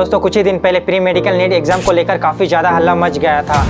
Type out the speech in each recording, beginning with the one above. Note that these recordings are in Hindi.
दोस्तों कुछ ही दिन पहले प्री मेडिकल नीट एग्जाम को लेकर काफी ज्यादा हल्ला मच गया था।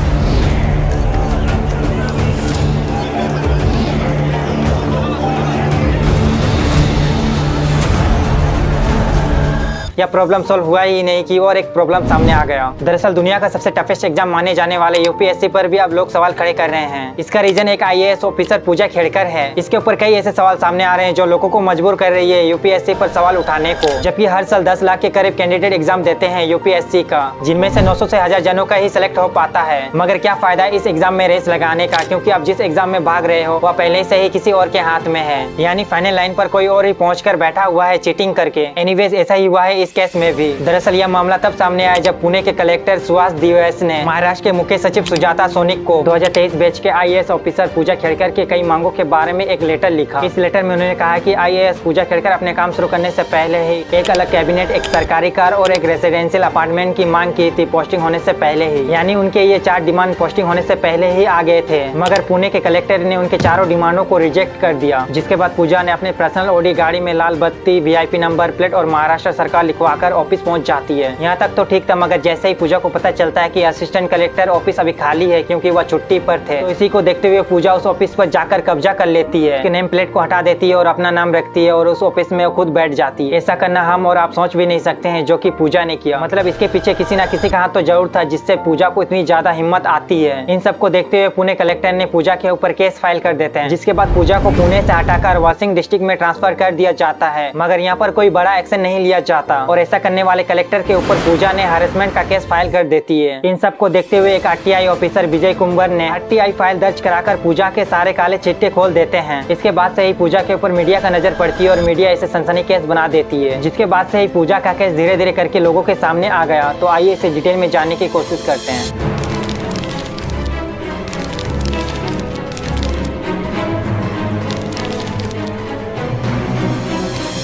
यह प्रॉब्लम सॉल्व हुआ ही नहीं कि और एक प्रॉब्लम सामने आ गया। दरअसल दुनिया का सबसे टफेस्ट एग्जाम माने जाने वाले यूपीएससी पर भी अब लोग सवाल खड़े कर रहे हैं। इसका रीजन एक आईएएस ऑफिसर पूजा खेड़कर है। इसके ऊपर कई ऐसे सवाल सामने आ रहे हैं जो लोगों को मजबूर कर रही है यूपीएससी पर सवाल उठाने को। जबकि हर साल 10 लाख के करीब कैंडिडेट एग्जाम देते हैं यूपीएससी का, जिनमें से 900 से 1000 जनों का ही सिलेक्ट हो पाता है। मगर क्या फायदा इस एग्जाम में रेस लगाने का, क्योंकि आप जिस एग्जाम में भाग रहे हो वह पहले से ही किसी और के हाथ में है, यानी फाइनल लाइन पर कोई और ही पहुँच कर बैठा हुआ है चीटिंग करके। एनीवेज ऐसा ही हुआ है इस केस में भी। दरअसल यह मामला तब सामने आया जब पुणे के कलेक्टर सुहास दिवेस ने महाराष्ट्र के मुख्य सचिव सुजाता सोनिक को 2023 बैच के आईएएस ऑफिसर पूजा खेड़कर के कई मांगों के बारे में एक लेटर लिखा। इस लेटर में उन्होंने कहा कि आईएएस पूजा खेड़कर अपने काम शुरू करने से पहले ही एक अलग कैबिनेट, एक सरकारी कार और एक रेसिडेंशियल अपार्टमेंट की मांग की थी पोस्टिंग होने से पहले ही, यानी उनके ये 4 डिमांड पोस्टिंग होने से पहले ही आ गए थे। मगर पुणे के कलेक्टर ने उनके चारों डिमांडों को रिजेक्ट कर दिया, जिसके बाद पूजा ने अपने पर्सनल ऑडी गाड़ी में लाल बत्ती, वीआईपी नंबर प्लेट और महाराष्ट्र सरकार लिखवाकर ऑफिस पहुंच जाती है। यहाँ तक तो ठीक था, मगर जैसे ही पूजा को पता चलता है कि असिस्टेंट कलेक्टर ऑफिस अभी खाली है क्योंकि वह छुट्टी पर थे, तो इसी को देखते हुए पूजा उस ऑफिस पर जाकर कब्जा कर लेती है, उसके नेम प्लेट को हटा देती है और अपना नाम रखती है और उस ऑफिस में खुद बैठ जाती है। ऐसा करना हम और आप सोच भी नहीं सकते हैं, जो कि पूजा ने किया। मतलब इसके पीछे किसी न किसी का हाथ तो जरूर था, जिससे पूजा को इतनी ज्यादा हिम्मत आती है। इन सबको देखते हुए पुणे कलेक्टर ने पूजा के ऊपर केस फाइल कर देते हैं, जिसके बाद पूजा को पुणे से हटाकर वाशिंग डिस्ट्रिक्ट में ट्रांसफर कर दिया जाता है। मगर यहाँ पर कोई बड़ा एक्शन नहीं लिया जाता और ऐसा करने वाले कलेक्टर के ऊपर पूजा ने हैरेसमेंट का केस फाइल कर देती है। इन सबको देखते हुए एक आरटीआई ऑफिसर विजय कुंबर ने आरटीआई फाइल दर्ज कराकर पूजा के सारे काले चिट्टे खोल देते हैं। इसके बाद से ही पूजा के ऊपर मीडिया का नजर पड़ती है और मीडिया इसे सनसनी केस बना देती है, जिसके बाद से ही पूजा का केस धीरे धीरे करके लोगों के सामने आ गया। तो आइए इसे डिटेल में जानने की कोशिश करते हैं।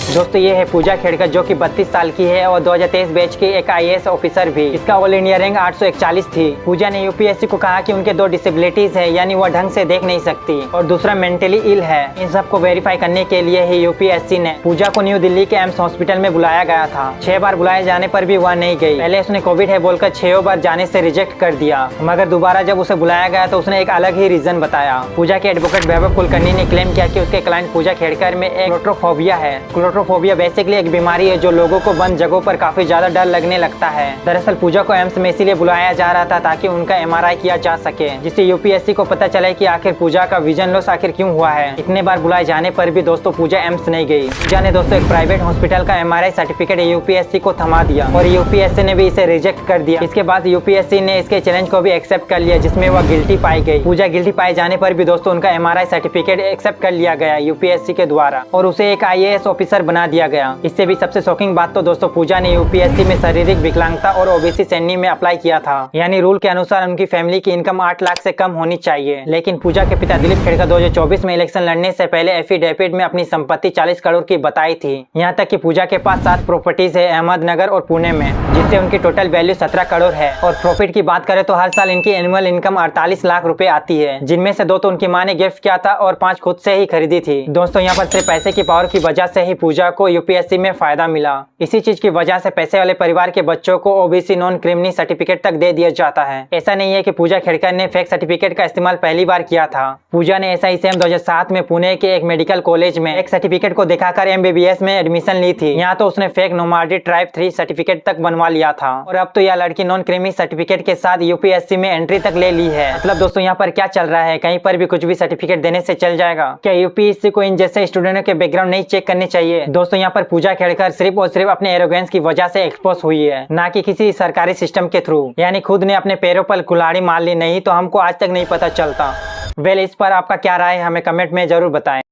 दोस्तों ये है पूजा खेड़कर, जो कि 32 साल की है और 2023 बैच की एक आईएएस ऑफिसर भी। इसका ऑल इंडिया रैंक 841 थी। पूजा ने यूपीएससी को कहा कि उनके 2 डिसेबिलिटीज है, यानी वह ढंग से देख नहीं सकती और दूसरा मेंटली इल है। इन सब को वेरीफाई करने के लिए ही यूपीएससी ने पूजा को न्यू दिल्ली के एम्स हॉस्पिटल में बुलाया गया था। 6 बार बुलाए जाने पर भी वह नहीं गई। पहले उसने कोविड है बोलकर 6 बार जाने से रिजेक्ट कर दिया, मगर दोबारा जब उसे बुलाया गया तो उसने एक अलग ही रीजन बताया। पूजा के एडवोकेट वैभव कुलकर्णी ने क्लेम किया कि उसके क्लाइंट पूजा खेड़कर में एक क्लोट्रोफोबिया है। क्लोट्रोफोबिया बेसिकली एक बीमारी है जो लोगों को बंद जगहों पर काफी ज्यादा डर लगने लगता है। दरअसल पूजा को एम्स में इसीलिए बुलाया जा रहा था ताकि उनका एमआरआई किया जा सके, जिससे यूपीएससी को पता चले कि आखिर पूजा का विजन लॉस आखिर क्यों हुआ है। इतने बार बुलाए जाने पर भी दोस्तों पूजा एम्स नहीं गई। पूजा ने दोस्तों एक प्राइवेट हॉस्पिटल का एमआरआई सर्टिफिकेट यूपीएससी को थमा दिया और यूपीएससी ने भी इसे रिजेक्ट कर दिया। इसके बाद यूपीएससी ने इसके चैलेंज को भी एक्सेप्ट कर लिया, जिसमें वह गिल्टी पाई गई। पूजा गिल्टी पाए जाने पर भी दोस्तों उनका एमआरआई सर्टिफिकेट एक्सेप्ट कर लिया गया यूपीएससी के द्वारा और उसे एक आईएएस ऑफिसर बना दिया गया। इससे भी सबसे शॉकिंग बात तो दोस्तों पूजा ने यूपीएससी में शारीरिक विकलांगता और ओबीसी श्रेणी में अप्लाई किया था, यानी रूल के अनुसार उनकी फैमिली की इनकम 8 लाख से कम होनी चाहिए। लेकिन पूजा के पिता दिलीप खेड़कर 2024 में इलेक्शन लड़ने से पहले एफिडेविट में अपनी संपत्ति 40 करोड़ की बताई थी। यहाँ तक कि पूजा के पास 7 प्रॉपर्टीज है अहमदनगर और पुणे में, जिससे उनकी टोटल वैल्यू 17 करोड़ है। और प्रॉफिट की बात करें तो हर साल इनकी एनुअल इनकम 48 लाख रुपए आती है, जिनमें से 2 तो उनकी माँ ने गिफ्ट किया था और 5 खुद से ही खरीदी थी। दोस्तों यहाँ पर सिर्फ पैसे की पावर की वजह से ही पूजा को यूपीएससी में फायदा मिला। इसी चीज की वजह से पैसे वाले परिवार के बच्चों को ओबीसी नॉन क्रिमिनल सर्टिफिकेट तक दे दिया जाता है। ऐसा नहीं है कि पूजा खेड़कर ने फेक सर्टिफिकेट का इस्तेमाल पहली बार किया था। पूजा ने ऐसा ही सेम 2007 में पुणे के एक मेडिकल कॉलेज में एक सर्टिफिकेट को दिखाकर एमबीबीएस में एडमिशन ली थी। यहाँ तो उसने फेक नोमार्डी ट्राइब 3 सर्टिफिकेट तक बनवा लिया था और अब तो यह लड़की नॉन क्रिमिनल सर्टिफिकेट के साथ यूपीएससी में एंट्री तक ले ली है। मतलब दोस्तों यहाँ पर क्या चल रहा है, कहीं पर भी कुछ भी सर्टिफिकेट देने से चल जाएगा क्या? यूपीएससी को इन जैसे स्टूडेंटों के बैकग्राउंड नहीं चेक करने चाहिए? दोस्तों यहाँ पर पूजा खेड़कर सिर्फ और सिर्फ अपने एरोगेंस की वजह से एक्सपोज हुई है, ना कि किसी सरकारी सिस्टम के थ्रू, यानी खुद ने अपने पैरों पर कुल्हाड़ी मार ली, नहीं तो हमको आज तक नहीं पता चलता। वेल इस पर आपका क्या राय है हमें कमेंट में जरूर बताएं।